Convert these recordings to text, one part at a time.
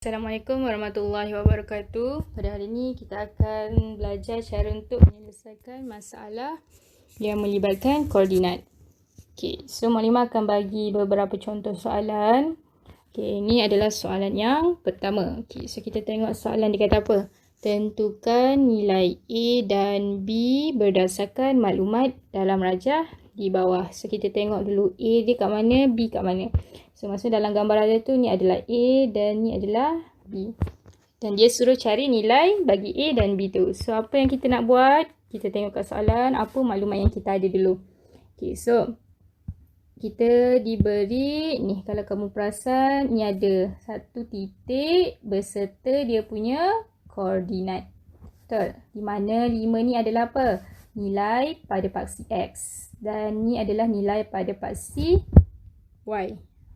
Assalamualaikum warahmatullahi wabarakatuh. Pada hari ini kita akan belajar cara untuk menyelesaikan masalah yang melibatkan koordinat. Okey, so Maklimah akan bagi beberapa contoh soalan. Okey, ini adalah soalan yang pertama. Okey, so kita tengok soalan dia kata apa? Tentukan nilai A dan B berdasarkan maklumat dalam rajah di bawah. So kita tengok dulu A dia kat mana, B kat mana. So maksud dalam gambar ada tu ni adalah A dan ni adalah B. Dan dia suruh cari nilai bagi A dan B tu. So apa yang kita nak buat? Kita tengok kat soalan apa maklumat yang kita ada dulu. Okay, so kita diberi ni, kalau kamu perasan ni ada satu titik beserta dia punya koordinat. Betul? Di mana 5 ni adalah apa? Nilai pada paksi X. Dan ni adalah nilai pada paksi Y.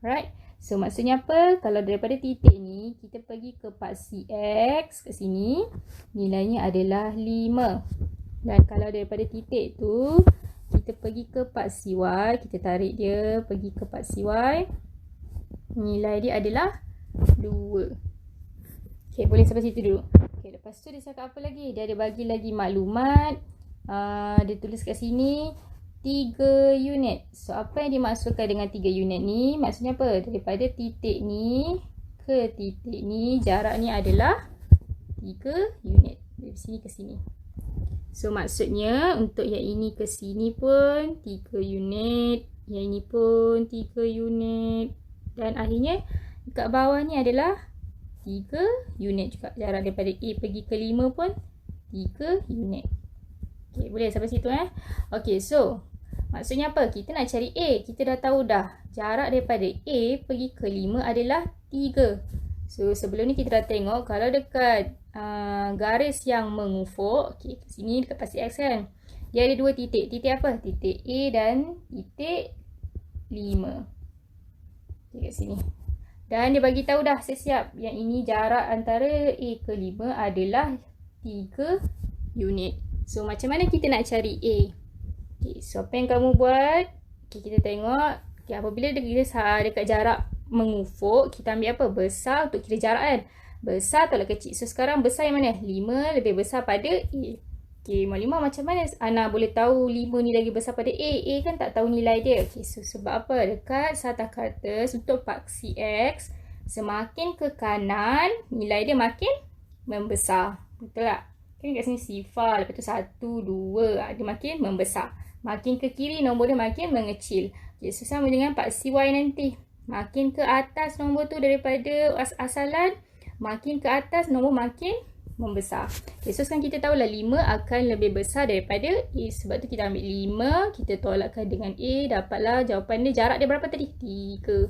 Right? So maksudnya apa? Kalau daripada titik ni kita pergi ke paksi X kat sini, nilainya adalah 5. Dan kalau daripada titik tu kita pergi ke paksi Y, kita tarik dia pergi ke paksi Y, nilai dia adalah 2. Okay, boleh sampai situ dulu. Okay, lepas tu dia cakap apa lagi? Dia ada bagi lagi maklumat. Dia tulis kat sini 3 unit. So apa yang dimaksudkan dengan 3 unit ni? Maksudnya apa? Daripada titik ni ke titik ni, jarak ni adalah 3 unit. Dari sini ke sini. So maksudnya untuk yang ini ke sini pun 3 unit. Yang ini pun 3 unit. Dan akhirnya dekat bawah ni adalah 3 unit juga. Jarak daripada A pergi ke 5 pun 3 unit. Okay, boleh sampai situ Okay, so maksudnya apa? Kita nak cari A. Kita dah tahu dah. Jarak daripada A pergi ke 5 adalah 3. So, sebelum ni kita dah tengok kalau dekat garis yang mengufuk. Okay, kat sini dekat paksi X kan. Dia ada dua titik. Titik apa? Titik A dan titik 5. Okay, kat sini. Dan dia bagi tahu dah siap-siap. Yang ini jarak antara A ke 5 adalah 3 unit. So, macam mana kita nak cari A? Okay, so apa yang kamu buat? Okay, kita tengok. Okay, apabila dekat jarak mengufuk, kita ambil apa? Besar untuk kira jarak kan? Besar tolak kecil. So, sekarang besar yang mana? 5 lebih besar pada A. Okay, Maklimah macam mana Ana boleh tahu 5 ni lagi besar pada A? A kan tak tahu nilai dia. Okay, so sebab apa? Dekat sarta kertas untuk paksi X, semakin ke kanan, nilai dia makin membesar. Betul tak? Kan kat sini sifar, lepas tu 1, 2, dia makin membesar. Makin ke kiri, nombor dia makin mengecil. Okay, so sama dengan paksi Y nanti. Makin ke atas nombor tu daripada asalan, makin ke atas nombor makin membesar. Okay, so sekarang kita tahulah 5 akan lebih besar daripada A. Sebab tu kita ambil 5, kita tolakkan dengan A, dapatlah jawapan dia. Jarak dia berapa tadi? 3.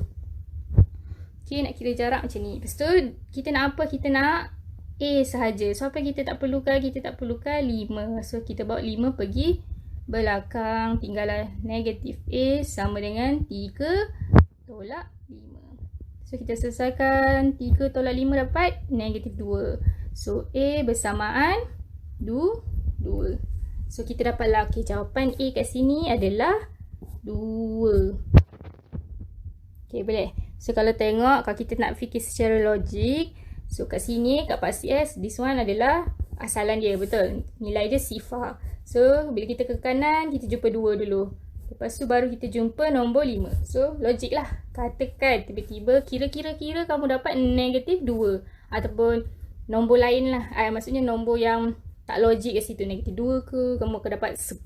Okay, nak kira jarak macam ni. Lepas tu, kita nak apa? Kita nak A sahaja. So, apa kita tak perlukan? Kita tak perlukan 5. So, kita bawa 5 pergi belakang. Tinggallah negatif A sama dengan 3 tolak 5. So, kita selesaikan 3 tolak 5 dapat negatif 2. So, A bersamaan 2. So, kita dapatlah. Okay, jawapan A kat sini adalah 2. Okay, boleh? So, kalau tengok, kalau kita nak fikir secara logik, so, kat sini, kat paksi S, this one adalah asalan dia, betul? Nilai dia sifar. So, bila kita ke kanan, kita jumpa 2 dulu. Lepas tu, baru kita jumpa nombor 5. So, logik lah. Katakan, tiba-tiba, kira-kira kamu dapat negatif 2. Ataupun, nombor lain lah. Maksudnya, nombor yang tak logik kat situ. Negatif 2 ke, kamu akan dapat 10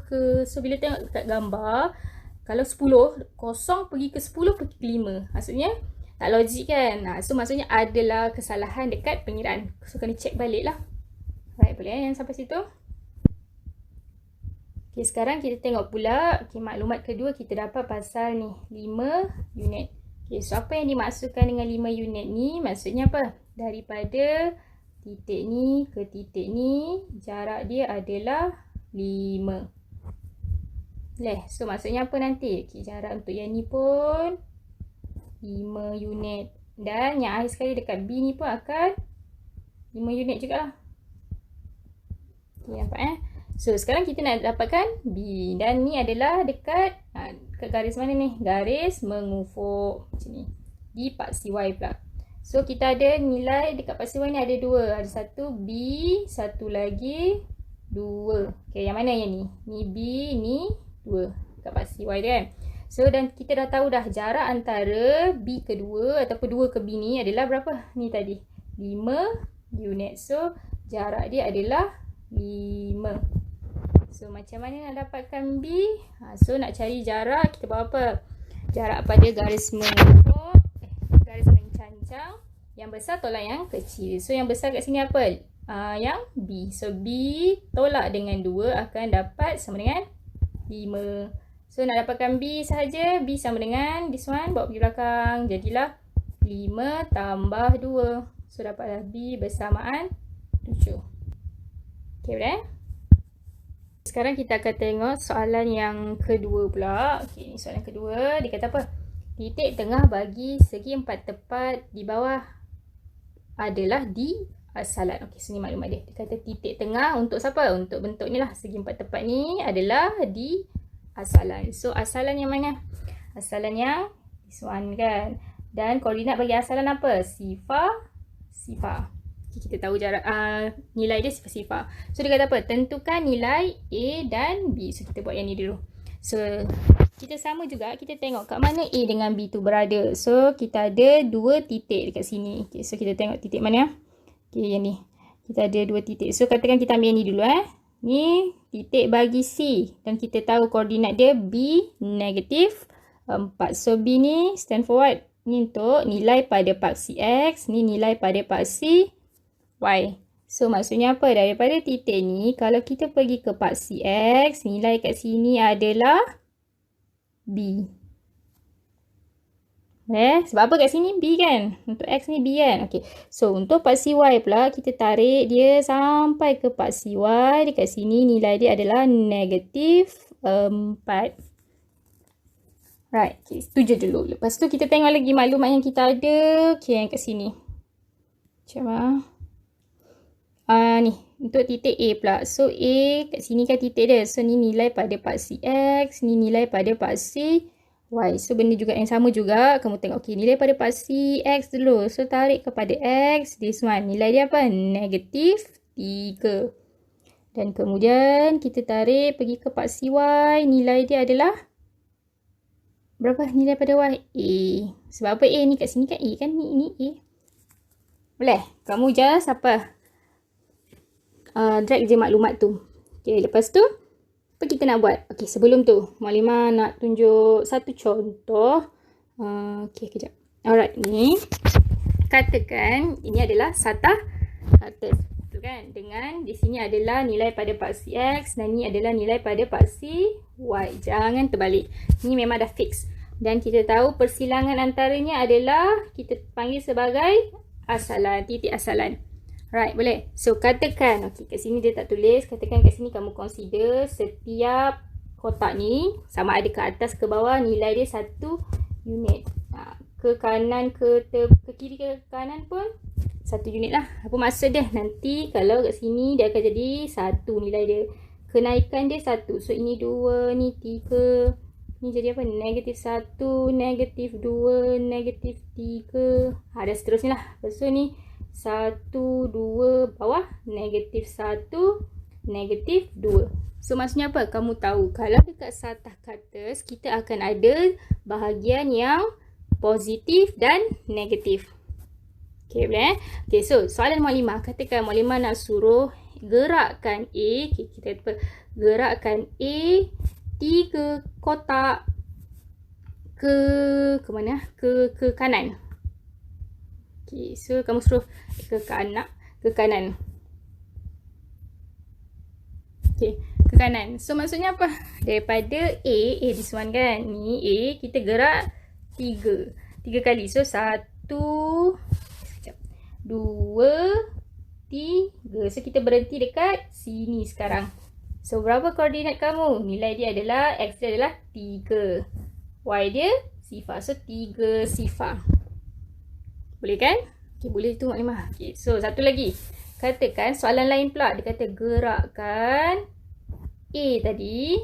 ke. So, bila tengok kat gambar, kalau 10, kosong pergi ke 10, pergi ke 5. Maksudnya, tak logik kan? So, maksudnya adalah kesalahan dekat pengiraan. So, kena cek balik lah. Alright, boleh yang sampai situ? Okay, sekarang kita tengok pula. Okay, maklumat kedua kita dapat pasal ni. 5 unit. Okay, so apa yang dimaksudkan dengan 5 unit ni? Maksudnya apa? Daripada titik ni ke titik ni, jarak dia adalah 5. Boleh? So, maksudnya apa nanti? Okay, jarak untuk yang ni pun 5 unit. Dan yang akhir sekali dekat B ni pun akan 5 unit juga lah. Okay, nampak So, sekarang kita nak dapatkan B. Dan ni adalah dekat garis mana ni? Garis mengufuk. Macam ni. Di paksi Y pula. So kita ada nilai dekat paksi Y ni ada 2. Ada satu B, satu lagi 2. Okay, yang mana yang ni? Ni B, ni 2 dekat paksi Y dia kan. So dan kita dah tahu dah jarak antara B ke 2 ataupun 2 ke B ni adalah berapa? Ni tadi 5 unit. So jarak dia adalah 5. So macam mana nak dapatkan B? So nak cari jarak, kita buat apa? Jarak pada garis mengukur, garis mencancang. Yang besar tolak yang kecil. So yang besar kat sini apa? Yang B. So B tolak dengan 2 akan dapat sama dengan 5. So nak dapatkan B sahaja, B sama dengan this one, bawa pergi belakang. Jadilah 5 tambah 2. So dapatlah B bersamaan 7. Okay, boleh? Sekarang kita akan tengok soalan yang kedua pula. Okay, ni soalan kedua. Dia kata apa? Titik tengah bagi segi 4 tepat di bawah adalah di asalan. Okay, sini maklumat dia. Dia kata titik tengah untuk siapa? Untuk bentuk ni lah. Segi 4 tepat ni adalah di asalan. So, asalan yang mana? Asalan yang this one kan. Dan koordinat bagi asalan apa? Sifar. Okay, kita tahu jarak nilai dia sifar. So dia kata apa? Tentukan nilai A dan B. So kita buat yang ni dulu. So kita sama juga, kita tengok kat mana A dengan B tu berada. So kita ada 2 titik dekat sini. Okay, so kita tengok titik mana. Okay, yang ni. Kita ada 2 titik. So katakan kita ambil yang ni dulu Ni titik bagi C. Dan kita tahu koordinat dia B negatif 4. So B ni stand for what? Ni untuk nilai pada paksi X. Ni nilai pada paksi Y. So maksudnya apa? Daripada titik ni, kalau kita pergi ke paksi X, nilai kat sini adalah B. Sebab apa kat sini B kan? Untuk X ni B kan? Okay. So untuk paksi Y pula, kita tarik dia sampai ke paksi Y. Dekat sini nilai dia adalah negatif 4. Right. Okay, itu je dulu. Lepas tu kita tengok lagi maklumat yang kita ada. Okay, yang kat sini. Macam ni untuk titik A pula. So A kat sini kan titik dia. So ni nilai pada paksi X, ni nilai pada paksi Y. So benda juga yang sama juga. Kamu tengok okey, nilai pada paksi X dulu. So tarik kepada X, this one. Nilai dia apa? Negatif 3. Dan kemudian kita tarik pergi ke paksi Y, nilai dia adalah berapa nilai pada Y? A. Sebab apa A ni kat sini kan A kan? Ni A. Boleh? Kamu just apa? Drag je maklumat tu. Okay, lepas tu apa kita nak buat? Okay, sebelum tu Maklimah nak tunjuk satu contoh. Okay, kejap. Alright, ni katakan ini adalah satah kata tu kan, dengan di sini adalah nilai pada paksi X dan ni adalah nilai pada paksi Y. Jangan terbalik. Ni memang dah fix. Dan kita tahu persilangan antaranya adalah kita panggil sebagai asalan, titik asalan. Right, boleh. So, katakan, okay, kat sini dia tak tulis. Katakan kat sini kamu consider setiap kotak ni sama ada ke atas ke bawah, nilai dia 1 unit. Ke kanan, ke kiri, ke kanan pun 1 unit lah. Apa maksud dia? Nanti kalau kat sini dia akan jadi 1 nilai dia. Kenaikan dia 1. So, ini 2, ni 3. Ni jadi apa? Negatif 1, negatif 2, negatif 3. Dan seterusnya lah. Lepas tu ni 1, 2, bawah, negatif 1, negatif 2. So maksudnya apa? Kamu tahu kalau dekat satah katas kita akan ada bahagian yang positif dan negatif. Okay, boleh Okay, so soalan Maklimah. Katakan Maklimah nak suruh gerakkan A. Okay, kita apa? Gerakkan A 3 kotak ke mana? Ke kanan. Okay, so kamu suruh ke kanan. Okay, ke kanan. So maksudnya apa? Daripada A, this one kan. Ni A, kita gerak 3 kali. So 1, 2, 3. So kita berhenti dekat sini sekarang. So berapa koordinat kamu? Nilai dia adalah, X dia adalah 3. Y dia sifar. So 3 sifar. Boleh kan? Okay, boleh tu Maklimah. Okay, so satu lagi. Katakan soalan lain pula. Dia kata gerakkan A tadi.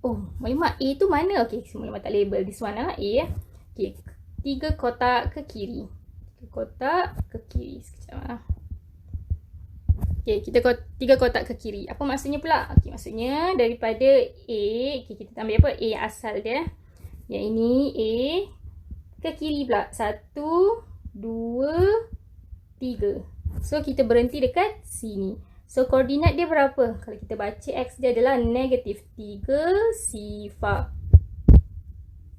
Oh, Maklimah A tu mana? Okay, Maklimah tak label. This one lah A. Okay, 3 kotak ke kiri. kotak ke kiri. Sekejap lah. Okay, kita 3 kotak ke kiri. Apa maksudnya pula? Okay, maksudnya daripada A, okay, kita ambil apa? A yang asal dia. Yang ini A ke kiri pula. 1, 2, 3. So, kita berhenti dekat sini. So, koordinat dia berapa? Kalau kita baca X dia adalah negatif 3 sifar.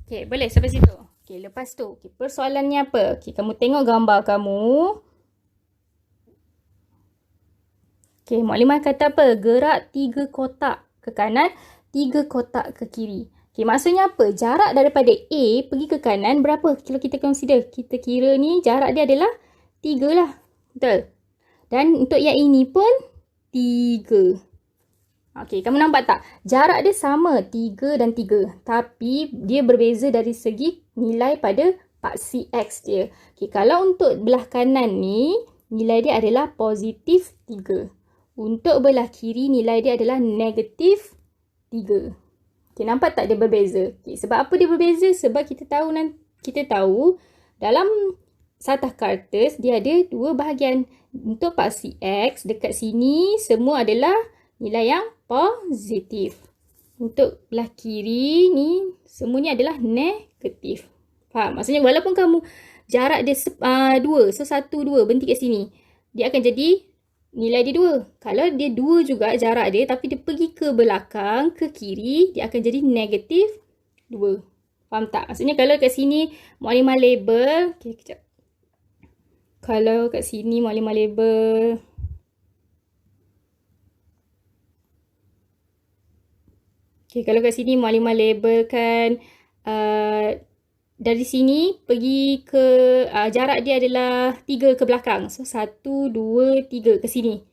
Okay, boleh sampai situ? Okay, lepas tu, okay, persoalannya apa? Okay, kamu tengok gambar kamu. Okay, Muklimah kata apa? Gerak 3 kotak ke kanan, 3 kotak ke kiri. Okay, maksudnya apa? Jarak daripada A pergi ke kanan berapa? Kalau kita consider, kita kira ni jarak dia adalah 3 lah. Betul? Dan untuk yang ini pun 3. Okay, kamu nampak tak? Jarak dia sama 3 dan 3. Tapi dia berbeza dari segi nilai pada paksi X dia. Okay, kalau untuk belah kanan ni, nilai dia adalah positif 3. Untuk belah kiri nilai dia adalah negatif 3. Okay, nampak tak dia berbeza? Okay, sebab apa dia berbeza? Sebab kita tahu dalam satah kartus dia ada 2 bahagian. Untuk paksi X dekat sini semua adalah nilai yang positif. Untuk belah kiri ni semuanya adalah negatif. Faham? Maksudnya walaupun kamu jarak dia 2, so 1, 2 berhenti kat sini, dia akan jadi nilai dia 2. Kalau dia 2 juga jarak dia tapi dia pergi ke belakang, ke kiri, dia akan jadi negatif 2. Faham tak? Maksudnya kalau kat sini Muklimah label, okay, kejap. Kalau kat sini Muklimah label, okay, kalau kat sini Muklimah labelkan dari sini pergi ke jarak dia adalah 3 ke belakang. So 1, 2, 3 ke sini.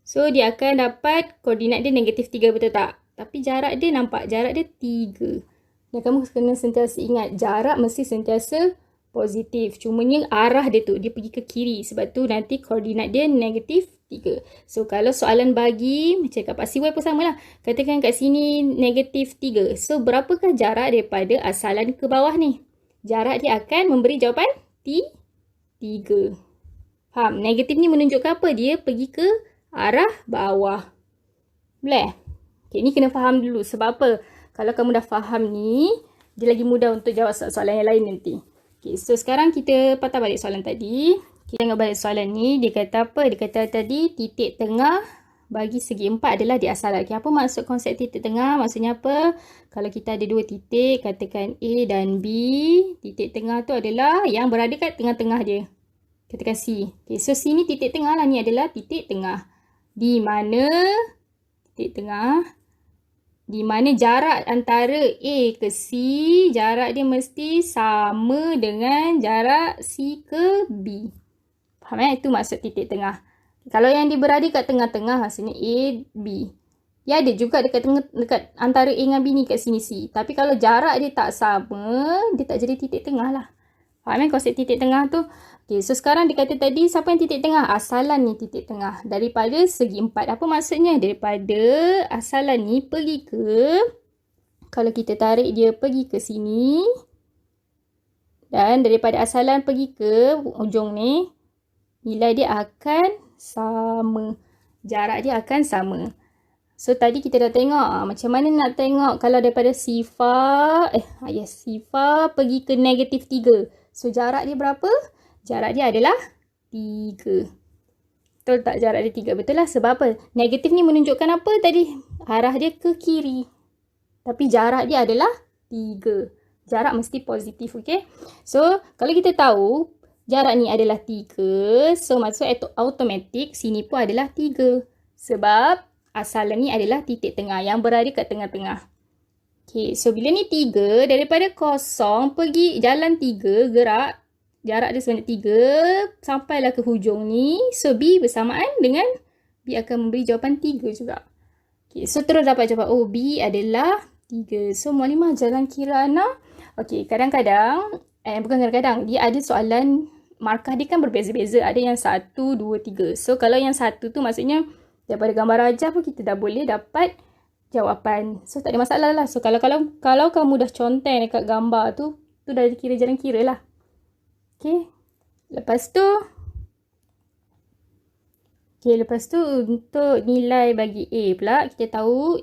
So dia akan dapat koordinat dia negatif 3, betul tak? Tapi jarak dia nampak, jarak dia 3. Dan kamu kena sentiasa ingat, jarak mesti sentiasa positif. Cumanya arah dia tu, dia pergi ke kiri. Sebab tu nanti koordinat dia negatif 3. So kalau soalan bagi, macam kat paksi Y pun sama lah. Katakan kat sini negatif 3. So berapakah jarak daripada asalan ke bawah ni? Jarak dia akan memberi jawapan 3. Faham? Negatif ni menunjukkan apa? Dia pergi ke arah bawah. Boleh? Okay, ni kena faham dulu. Sebab apa? Kalau kamu dah faham ni, dia lagi mudah untuk jawab soalan yang lain nanti. Okay, so sekarang kita patah balik soalan tadi. Kita tengok balik soalan ni. Dia kata apa? Dia kata tadi titik tengah bagi segi 4 adalah di asalan. Okay, apa maksud konsep titik tengah? Maksudnya apa? Kalau kita ada 2 titik, katakan A dan B. Titik tengah tu adalah yang berada kat tengah-tengah dia. Katakan C. Okay, so sini titik tengah lah. Ni adalah titik tengah. Di mana titik tengah? Di mana jarak antara A ke C, jarak dia mesti sama dengan jarak C ke B. Faham Itu maksud titik tengah. Kalau yang dia berada kat tengah-tengah, maksudnya A, B. Dia ada juga dekat antara A dengan B ni kat sini C. Tapi kalau jarak dia tak sama, dia tak jadi titik tengah lah. Faham konsep titik tengah tu? Okay, so sekarang dia kata tadi, siapa yang titik tengah? Asalan ni titik tengah. Daripada segi 4. Apa maksudnya? Daripada asalan ni pergi ke, kalau kita tarik dia pergi ke sini. Dan daripada asalan pergi ke ujung ni, nilai dia akan sama. Jarak dia akan sama. So tadi kita dah tengok macam mana nak tengok kalau daripada sifar sifar pergi ke negatif 3. So jarak dia berapa? Jarak dia adalah 3. Betul tak jarak dia 3? Betul lah. Sebab apa? Negatif ni menunjukkan apa tadi? Arah dia ke kiri. Tapi jarak dia adalah 3. Jarak mesti positif, okay? So kalau kita tahu jarak ni adalah 3, so maksud automatik sini pun adalah 3. Sebab asalan ni adalah titik tengah yang berada kat tengah-tengah. Okay, so bila ni 3, daripada kosong pergi jalan 3, gerak. Jarak dia sebanyak 3, sampailah ke hujung ni. So B bersamaan dengan, B akan memberi jawapan 3 juga. Okay, so terus dapat jawapan, oh B adalah 3. So Muklimah jalan kira Ana. Okay, kadang-kadang, bukan kadang-kadang, dia ada soalan, markah dia kan berbeza-beza. Ada yang 1, 2, 3. So kalau yang 1 tu maksudnya, daripada gambar rajah pun kita dah boleh dapat jawapan. So tak ada masalah lah. So kalau kamu dah conteng dekat gambar tu dah kira jalan kira lah. Okay. Lepas tu, untuk nilai bagi A pula, kita tahu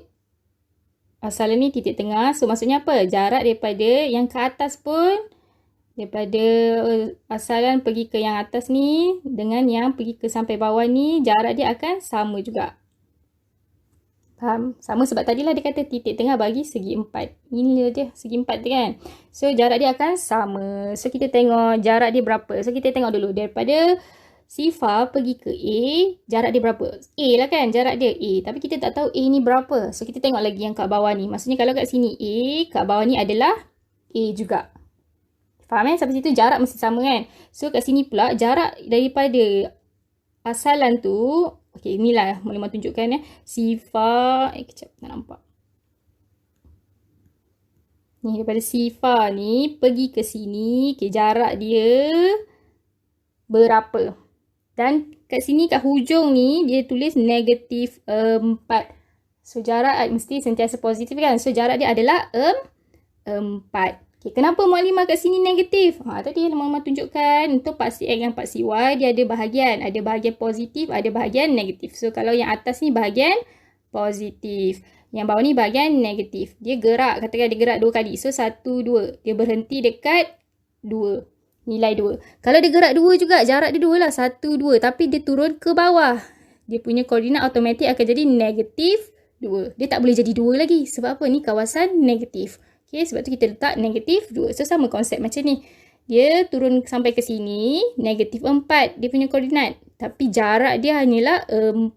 asalan ni titik tengah. So, maksudnya apa? Jarak daripada yang ke atas pun, daripada asalan pergi ke yang atas ni, dengan yang pergi ke sampai bawah ni, jarak dia akan sama juga. Faham? Sama sebab tadilah dia kata titik tengah bagi segi 4. Ini dia segi 4 tu kan. So, jarak dia akan sama. So, kita tengok jarak dia berapa. So, kita tengok dulu. Daripada Sifa pergi ke A, jarak dia berapa? A lah kan jarak dia A. Tapi kita tak tahu A ni berapa. So, kita tengok lagi yang kat bawah ni. Maksudnya kalau kat sini A, kat bawah ni adalah A juga. Faham Sampai situ jarak mesti sama kan. So, kat sini pula jarak daripada asalan tu, okey, inilah boleh tunjukkan Sifa, kejap tak nampak. Ni daripada Sifa ni pergi ke sini, okey, jarak dia berapa? Dan kat sini kat hujung ni dia tulis negatif 4. So jarak mesti sentiasa positif kan. So jarak dia adalah 4. Okay, kenapa Mukadimah kat sini negatif? Tadi Mama tunjukkan untuk paksi X dan paksi Y dia ada bahagian. Ada bahagian positif, ada bahagian negatif. So kalau yang atas ni bahagian positif. Yang bawah ni bahagian negatif. Dia gerak, katakan dia gerak 2 kali. So 1, 2. Dia berhenti dekat 2. Nilai 2. Kalau dia gerak 2 juga, jarak dia 2 lah. 1, 2. Tapi dia turun ke bawah. Dia punya koordinat automatik akan jadi negatif 2. Dia tak boleh jadi 2 lagi. Sebab apa? Ni kawasan negatif. Okay, sebab tu kita letak negatif 2. So, sama konsep macam ni. Dia turun sampai ke sini, negatif 4 dia punya koordinat. Tapi jarak dia hanyalah 4.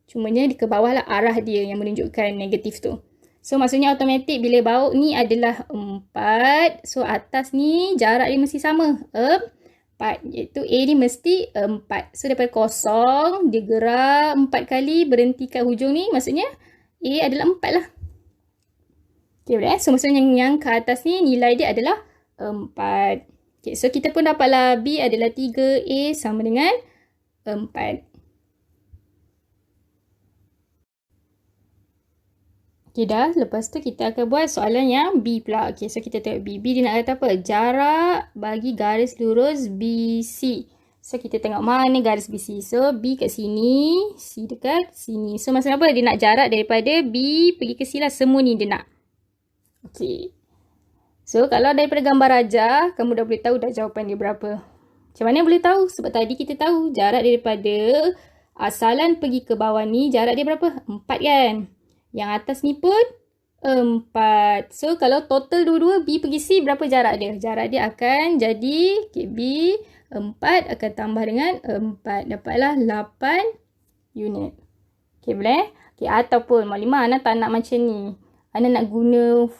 Cumanya di ke bawah lah arah dia yang menunjukkan negatif tu. So, maksudnya automatik bila baut ni adalah 4. So, atas ni jarak dia mesti sama. 4. Iaitu A ni mesti 4. So, daripada kosong, dia gerak 4 kali, berhenti kat hujung ni. Maksudnya, A adalah 4 lah. Okay, boleh So, maksudnya yang ke atas ni nilai dia adalah 4. Okay, so kita pun dapatlah B adalah 3, A sama dengan 4. Okay, dah. Lepas tu kita akan buat soalan yang B pula. Okay, so kita tengok B. B dia nak kata apa? Jarak bagi garis lurus BC. So, kita tengok mana garis BC. So, B kat sini, C dekat sini. So, maksudnya apa? Dia nak jarak daripada B pergi ke C lah. Semua ni dia nak. Okay. So, kalau daripada gambar rajah, kamu dah boleh tahu dah jawapan dia berapa. Macam mana boleh tahu? Sebab tadi kita tahu jarak daripada asalan pergi ke bawah ni, jarak dia berapa? 4 kan? Yang atas ni pun 4. So, kalau total dua-dua B pergi C, berapa jarak dia? Jarak dia akan jadi B 4 akan tambah dengan 4. Dapatlah 8 unit. Okay, boleh? Okay, ataupun Mukadimah Ana tak nak macam ni. Ana nak guna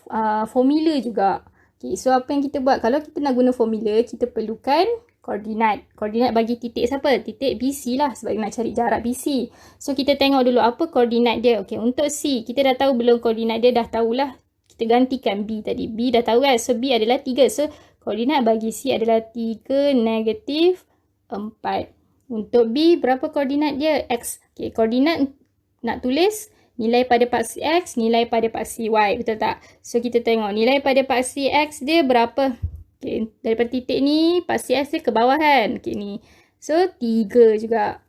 formula juga. Okay, so apa yang kita buat? Kalau kita nak guna formula, kita perlukan koordinat. Koordinat bagi titik siapa? Titik BC lah sebab nak cari jarak BC. So, kita tengok dulu apa koordinat dia. Okay, untuk C, kita dah tahu belum koordinat dia? Dah tahulah. Kita gantikan B tadi. B dah tahu kan? So, B adalah 3. So, koordinat bagi C adalah 3, negatif 4. Untuk B, berapa koordinat dia? X. Okay, koordinat nak tulis nilai pada paksi X, nilai pada paksi Y. Betul tak? So, kita tengok nilai pada paksi X dia berapa? Okay, daripada titik ni, paksi X dia ke bawah kan? Okay, ni. So, 3 juga.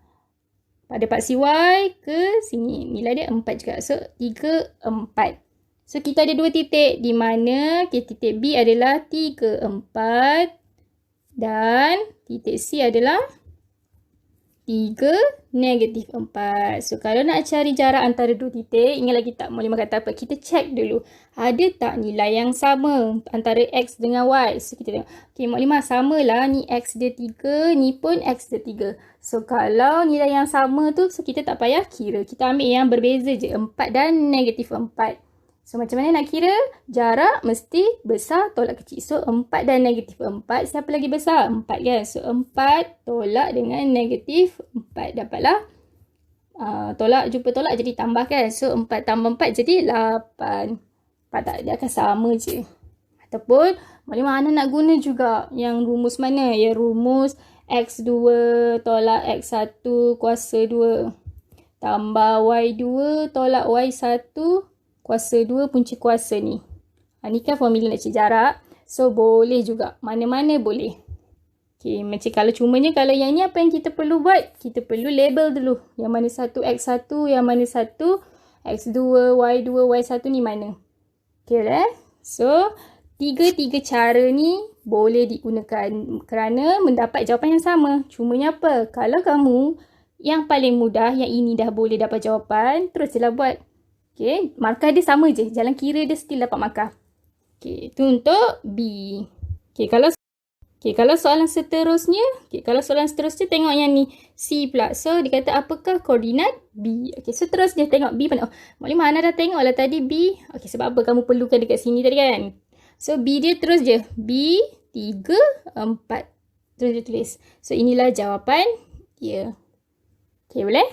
Pada paksi Y ke sini. Nilai dia 4 juga. So, 3, 4. So, kita ada 2 titik di mana titik B adalah 3, 4. Dan titik C adalah 3, negatif 4. So, kalau nak cari jarak antara 2 titik, ingat lagi tak Mukadimah kata apa? Kita check dulu. Ada tak nilai yang sama antara X dengan Y? So, kita tengok. Okay, Mukadimah samalah. Ni X dia 3, ni pun X dia 3. So, kalau nilai yang sama tu, so kita tak payah kira. Kita ambil yang berbeza je. 4 dan negatif 4. So, macam mana nak kira? Jarak mesti besar tolak kecil. So, 4 dan negatif 4. Siapa lagi besar? 4 kan? So, 4 tolak dengan negatif 4. Dapatlah. Tolak, jumpa tolak jadi tambah kan? So, 4 tambah 4 jadi 8. 4 tak, dia akan sama je. Ataupun, Mukadimah Ana nak guna juga yang rumus mana? Ya, rumus X2 tolak X1 kuasa 2. Tambah Y2 tolak Y1 kuasa 2 punca kuasa ni. Ni kan formula nak cari jarak. So, boleh juga. Mana-mana boleh. Okay, macam kalau yang ni apa yang kita perlu buat? Kita perlu label dulu. Yang mana satu X1, yang mana satu X2, Y2, Y1 ni mana. Okay lah. So, tiga cara ni boleh digunakan kerana mendapat jawapan yang sama. Cumanya apa? Kalau kamu yang paling mudah, yang ini dah boleh dapat jawapan, terus je lah buat. Okay, markah dia sama je. Jalan kira dia still dapat markah. Okay, itu untuk B. Okay, kalau soalan seterusnya, tengok yang ni C pula. So, dia kata apakah koordinat B? Okay, so terus dia tengok B mana. Maklimah Hana dah tengok lah tadi B. Okay, sebab apa kamu perlukan dekat sini tadi kan? So, B dia terus je. B, 3, 4. Terus dia tulis. So, inilah jawapan dia. Okay, boleh?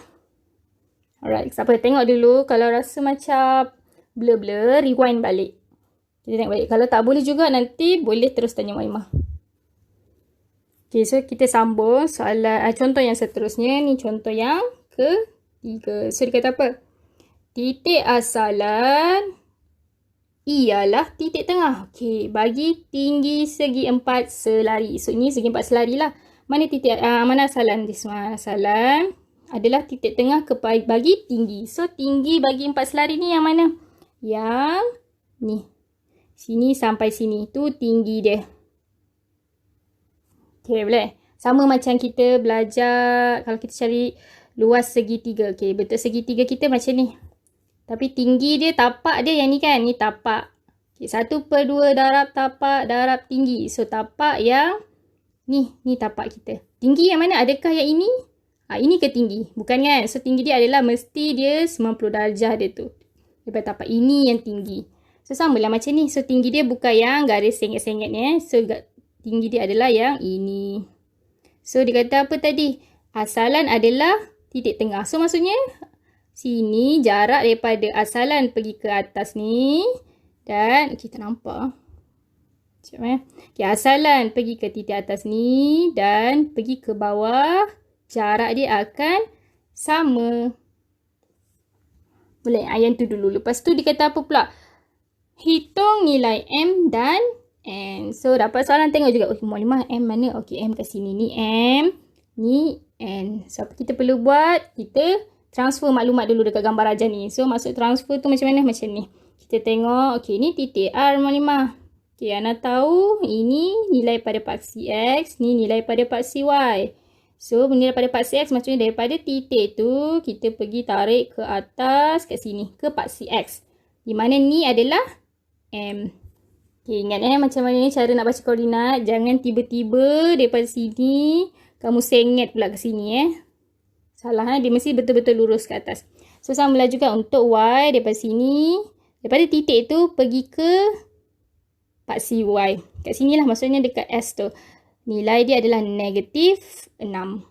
Alright, siapa tengok dulu. Kalau rasa macam blur-blur, rewind balik. Kita tengok balik. Kalau tak boleh juga, nanti boleh terus tanya Maklimah. Okay, so kita sambung soalan contoh yang seterusnya. Ni contoh yang ketiga. So, dia kata apa? Titik asalan ialah titik tengah. Okay, bagi tinggi segi 4 selari. So, ini segi 4 selari lah. Mana titik, mana asalan? Asalan adalah titik tengah bagi tinggi. So, tinggi bagi 4 selari ni yang mana? Yang ni. Sini sampai sini. Tu tinggi dia. Okay, boleh? Sama macam kita belajar kalau kita cari luas segitiga. Okay, bentuk segitiga kita macam ni. Tapi tinggi dia, tapak dia yang ni kan. Ni tapak. Okay, 1/2 darab tapak, darab tinggi. So, tapak yang ni. Ni tapak kita. Tinggi yang mana? Adakah yang ini? Ini ke tinggi? Bukan kan? So, tinggi dia adalah mesti dia 90 darjah dia tu. Daripada tapak. Ini yang tinggi. So, samalah macam ni. So, tinggi dia bukan yang garis sengit-sengit ni. So, tinggi dia adalah yang ini. So, dia kata apa tadi? Asalan adalah titik tengah. So, maksudnya sini jarak daripada asalan pergi ke atas ni. Dan, kita nampak. Sekejap Okay, asalan pergi ke titik atas ni. Dan pergi ke bawah. Jarak dia akan sama. Boleh? Yang tu dulu. Lepas tu dia kata apa pula? Hitung nilai M dan N. So, dapat soalan tengok juga. Okay, Maklimah M mana? Okay, M kat sini. Ni M. Ni N. So, apa kita perlu buat? Kita transfer maklumat dulu dekat gambar ajar ni. So, maksud transfer tu macam mana? Macam ni. Kita tengok. Okay, ni titik R, Maklimah. Okay, Ana tahu ini nilai pada paksi X. Ni nilai pada paksi Y. So, nilai pada paksi X maksudnya daripada titik tu, kita pergi tarik ke atas kat sini. Ke paksi X. Di mana ni adalah M. Okay, ingat macam mana cara nak baca koordinat. Jangan tiba-tiba daripada sini, kamu sengit pula ke sini Salah dia mesti betul-betul lurus ke atas. So, samalah juga untuk Y daripada sini. Daripada titik tu, pergi ke paksi Y. Kat sini lah maksudnya dekat S tu. Nilai dia adalah negatif 6.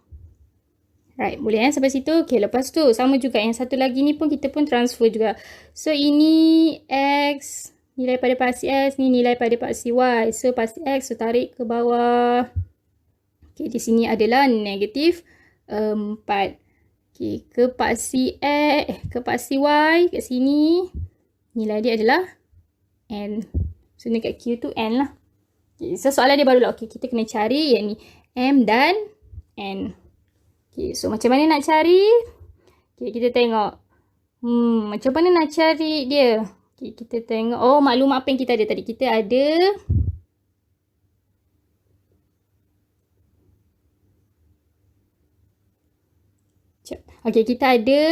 Right, boleh sampai situ. Okay, lepas tu, sama juga yang satu lagi ni pun kita pun transfer juga. So, ini X. Nilai pada paksi X, ni nilai pada paksi Y. So, paksi X, so tarik ke bawah. Okay, di sini adalah negatif 4. Okay, ke paksi X, ke paksi Y, kat sini. Nilai dia adalah N. So, ni kat Q tu N lah. Okay, so, soalan dia baru lah. Okay, kita kena cari yang ni. M dan N. Okay, so macam mana nak cari? Okay, kita tengok. Macam mana nak cari dia? Okay, kita tengok. Oh, maklumat apa yang kita ada tadi? Kita ada okay, kita ada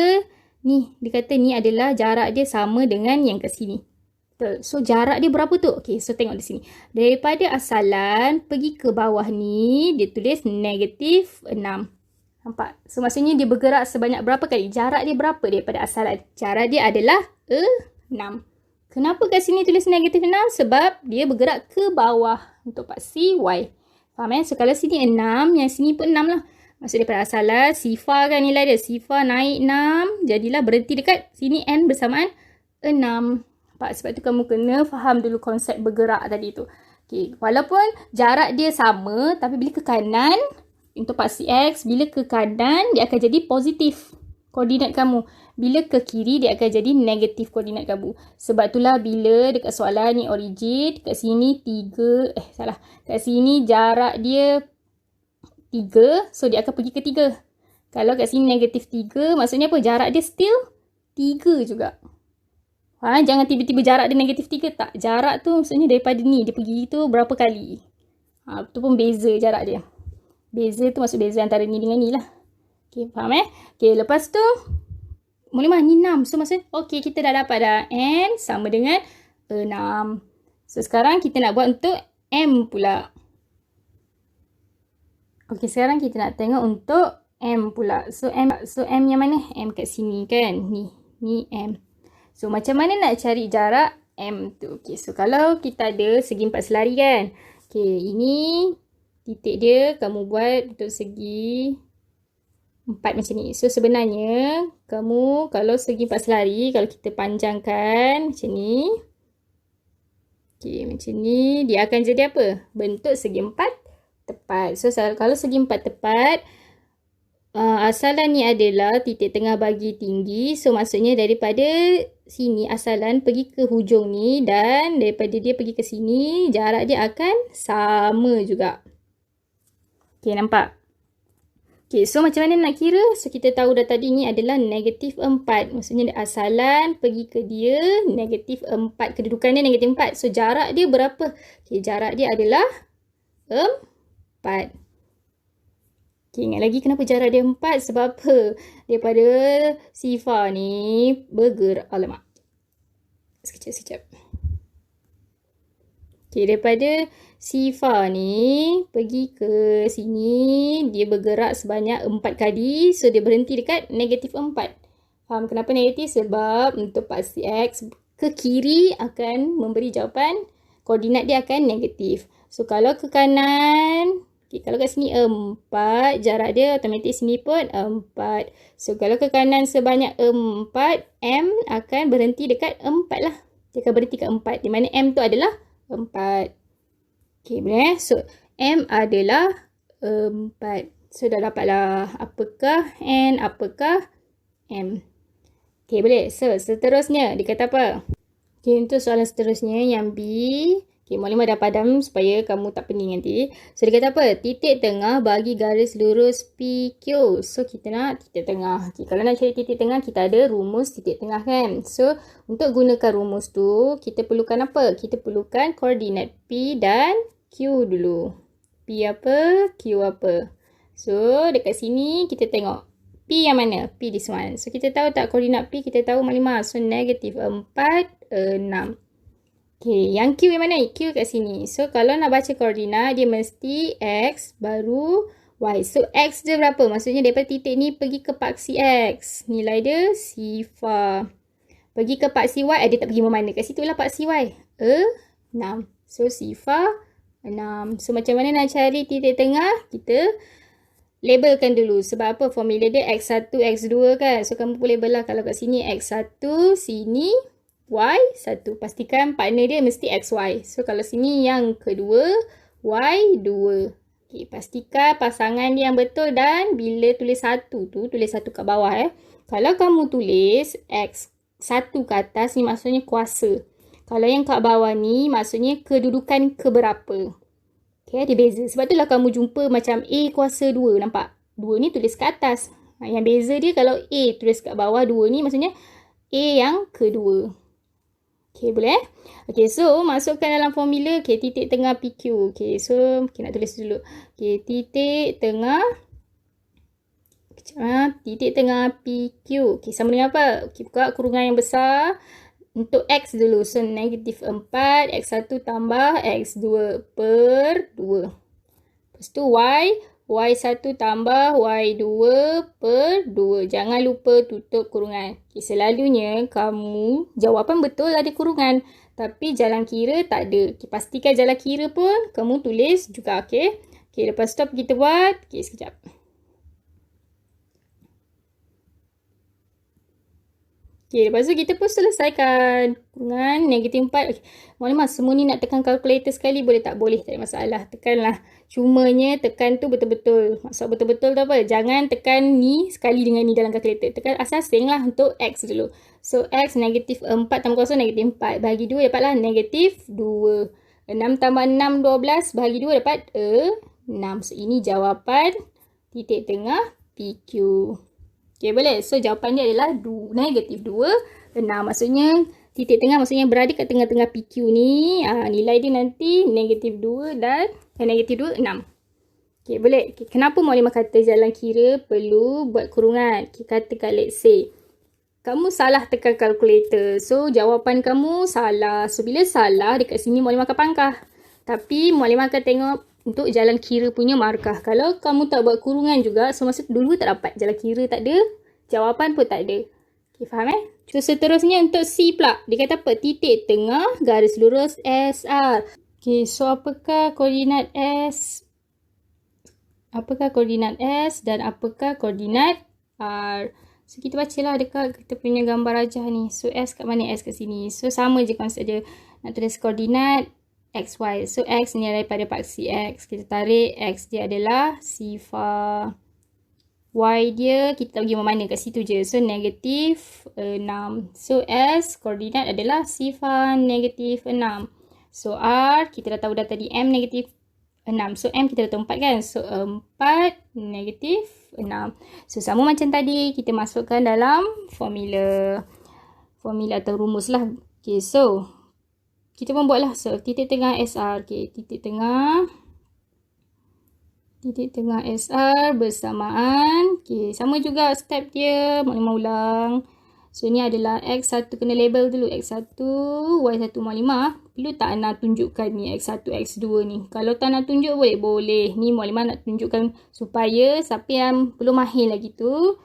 ni. Dia kata ni adalah jarak dia sama dengan yang kat sini. Betul. So, jarak dia berapa tu? Okay, so tengok di sini. Daripada asalan pergi ke bawah ni, dia tulis negatif 6. Nampak? So, maksudnya dia bergerak sebanyak berapa kali? Jarak dia berapa daripada asalan? Jarak dia adalah 6. Kenapa kat sini tulis negatif 6? Sebab dia bergerak ke bawah untuk paksi Y. Faham So, kalau sini 6, yang sini pun 6 lah. Maksud daripada asalan, sifar kan nilai dia. Sifar naik 6. Jadilah berhenti dekat sini N bersamaan 6. Nampak? Sebab tu kamu kena faham dulu konsep bergerak tadi tu. Okay. Walaupun jarak dia sama, tapi bila ke kanan, untuk paksi X, bila ke kanan, dia akan jadi positif koordinat kamu. Bila ke kiri, dia akan jadi negatif koordinat kamu. Sebab itulah bila dekat soalan ni origin, kat sini 3, kat sini jarak dia 3, so dia akan pergi ke 3. Kalau kat sini negatif 3, maksudnya apa? Jarak dia still 3 juga. Jangan tiba-tiba jarak dia negatif 3. Tak, jarak tu maksudnya daripada ni, dia pergi tu berapa kali. Tu pun beza jarak dia. Beza tu maksud beza antara ni dengan ni lah. Okay, faham Okay, lepas tu, mula ni 6. So, maksudnya, okay, kita dah dapat dah. N sama dengan 6. So, sekarang kita nak buat untuk M pula. Okay, sekarang kita nak tengok untuk M pula. So M yang mana? M kat sini kan? Ni M. So, macam mana nak cari jarak M tu? Okay, so kalau kita ada segi 4 selari kan? Okay, ini titik dia kamu buat untuk segi 4 macam ni. So, sebenarnya kamu kalau segi 4 selari, kalau kita panjangkan macam ni. Okay, macam ni. Dia akan jadi apa? Bentuk segi 4 tepat. So, kalau segi 4 tepat, asalan ni adalah titik tengah bagi tinggi. So, maksudnya daripada sini asalan pergi ke hujung ni dan daripada dia pergi ke sini, jarak dia akan sama juga. Okay, nampak? Okay, so macam mana nak kira? So, kita tahu dah tadi ni adalah negatif 4. Maksudnya asalan pergi ke dia negatif 4. Kedudukan dia negatif 4. So, jarak dia berapa? Okay, jarak dia adalah 4. Okay, ingat lagi kenapa jarak dia 4? Sebab apa? Daripada sifar ni bergerak. Alamak. Sekejap. Okay, daripada sifar ni pergi ke sini. Dia bergerak sebanyak 4 kali. So, dia berhenti dekat negatif 4. Faham kenapa negatif? Sebab untuk paksi X ke kiri akan memberi jawapan. Koordinat dia akan negatif. So, kalau ke kanan... Okay, kalau kat sini 4, jarak dia otomatis sini pun 4. So, kalau ke kanan sebanyak 4, M akan berhenti dekat 4 lah. Dia akan berhenti kat 4. Di mana M tu adalah 4. Okay, boleh So, M adalah 4. So, dah dapatlah apakah N, apakah M. Okay, boleh. So, seterusnya, dia kata apa? Okay, untuk soalan seterusnya yang B. Okay, maklumat dah padam supaya kamu tak pening nanti. So, dia kata apa? Titik tengah bagi garis lurus PQ. So, kita nak titik tengah. Okay, kalau nak cari titik tengah, kita ada rumus titik tengah kan? So, untuk gunakan rumus tu, kita perlukan apa? Kita perlukan koordinat P dan Q dulu. P apa? Q apa? So, dekat sini kita tengok. P yang mana? P this one. So, kita tahu tak koordinat P? Kita tahu maklumat. So, negatif 4, 6. Okay, yang Q yang mana? Q kat sini. So, kalau nak baca koordinat, dia mesti X baru Y. So, X dia berapa? Maksudnya, daripada titik ni pergi ke paksi X. Nilai dia sifar. Pergi ke paksi Y, dia tak pergi mana? Kat situ lah paksi Y. 6. So, sifar 6. So, macam mana nak cari titik tengah? Kita labelkan dulu. Sebab apa? Formula dia X1, X2 kan? So, kamu boleh belah kalau kat sini X1, sini Y1. Pastikan partner dia mesti XY. So, kalau sini yang kedua, Y2. Okay, pastikan pasangan dia yang betul dan bila tulis 1 tu, tulis 1 kat bawah. Kalau kamu tulis X1 ke atas ni maksudnya kuasa. Kalau yang kat bawah ni maksudnya kedudukan keberapa. Okay, ada beza. Sebab itulah kamu jumpa macam A kuasa 2. Nampak? 2 ni tulis kat atas. Yang beza dia kalau A tulis kat bawah, 2 ni maksudnya A yang kedua. Okay, boleh Okay, so masukkan dalam formula. Okay, titik tengah PQ. Okay, so okay, nak tulis dulu. Okay, titik tengah. Titik tengah PQ. Okay, sama dengan apa? Okay, buka kurungan yang besar. Untuk X dulu. So, negatif 4. X1 tambah X2 per 2. Lepas tu Y. Y1 tambah Y2 per 2. Jangan lupa tutup kurungan. Okay, selalunya kamu jawapan betul ada kurungan. Tapi jalan kira tak ada. Okay, pastikan jalan kira pun kamu tulis juga. Okay, lepas tu kita buat. Okay, sekejap. Okay, lepas tu kita pun selesaikan kurungan negatif 4. Okay. Maklumat semua ni nak tekan kalkulator sekali boleh tak? Boleh, tak ada masalah. Tekanlah. Cumanya tekan tu betul-betul. Maksud betul-betul tu apa? Jangan tekan ni sekali dengan ni dalam kalkulator. Tekan asasing lah untuk X dulu. So, X negatif 4 tambah kosong negatif 4. Bahagi 2 dapatlah negatif 2. 6 tambah 6, 12. Bahagi 2 dapat 6. 6. So, ini jawapan titik tengah PQ. Okay, boleh? So, jawapan dia adalah negatif 2, 6. Maksudnya, titik tengah maksudnya berada kat tengah-tengah PQ ni. Nilai dia nanti negatif 2 dan negatif 2, 6. Okay, boleh? Okay, kenapa Mualimah kata jalan kira perlu buat kurungan? Okay, katakan let's say, kamu salah tekan kalkulator. So, jawapan kamu salah. So, bila salah, dekat sini Mualimah akan pangkah. Tapi, Mualimah akan tengok untuk jalan kira punya markah. Kalau kamu tak buat kurungan juga, so masa dulu tak dapat. Jalan kira tak ada, jawapan pun tak ada. Okay, faham So, seterusnya untuk C pula. Dia kata apa? Titik tengah, garis lurus SR. Okay, so apakah koordinat S? Apakah koordinat S dan apakah koordinat R? So, kita bacalah dekat kita punya gambar rajah ni. So, S kat mana? S kat sini. So, sama je konsep dia. Nak tulis koordinat XY. So, X ni daripada paksi X. Kita tarik X dia adalah sifar. Y dia kita tak pergi mana kat situ je. So, negatif 6. So, S koordinat adalah sifar negatif 6. So, R kita dah tahu dah tadi M negatif 6. So, M kita dah tahu 4 kan. So, 4 negatif 6. So, sama macam tadi kita masukkan dalam formula. Formula atau rumus lah. Okay, so kita pun buatlah. So, titik tengah SR. Okay, titik tengah SR bersamaan. Okay, sama juga step dia. Mualimah ulang. So, ini adalah X1 kena label dulu. X1, Y1 Mualimah. Perlu tak nak tunjukkan ni X1, X2 ni? Kalau tak nak tunjuk boleh. Ni Mualimah nak tunjukkan supaya siapa yang belum mahir lagi tu,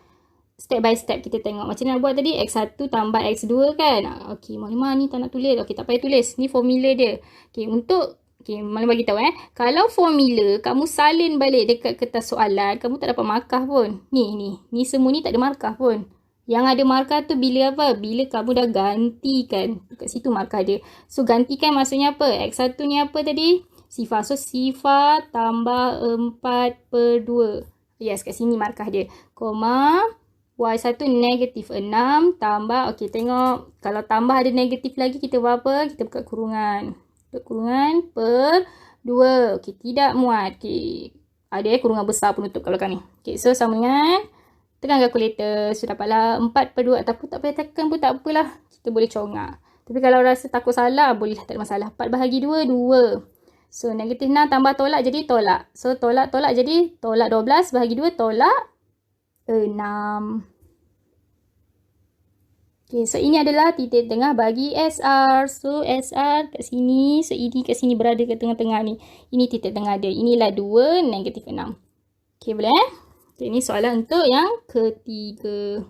step by step kita tengok. Macam mana nak buat tadi? X1 tambah X2 kan? Okay, Mualimah ni tak nak tulis. Okay, tak payah tulis. Ni formula dia. Okay, Mualimah bagi tahu kalau formula kamu salin balik dekat kertas soalan, kamu tak dapat markah pun. Ni semua ni tak ada markah pun. Yang ada markah tu bila apa? Bila kamu dah gantikan. Dekat situ markah dia. So, gantikan maksudnya apa? X1 ni apa tadi? Sifar. So, sifar tambah 4/2. Yes, kat sini markah dia. Koma. Y1 negatif 6 tambah. Okay, tengok. Kalau tambah ada negatif lagi, kita buat apa? Kita buka kurungan. Kurungan per 2. Okay, tidak muat. Okay. Ada kurungan besar penutup kat belakang ni. Okay, so sama dengan tekan kalkulator. So, dapatlah 4/2. Ataupun tak payah tekan pun tak apalah. Kita boleh congak. Tapi kalau rasa takut salah, bolehlah, tak ada masalah. 4/2, 2. So, negatif 6 tambah tolak jadi tolak. So, tolak jadi tolak 12 bahagi 2 tolak 6. Okay, so ini adalah titik tengah bagi SR. So, SR kat sini. So, ini kat sini berada kat tengah-tengah ni. Ini titik tengah dia. Inilah 2, negatif 6. Okay, boleh Okay, ini soalan untuk yang ketiga.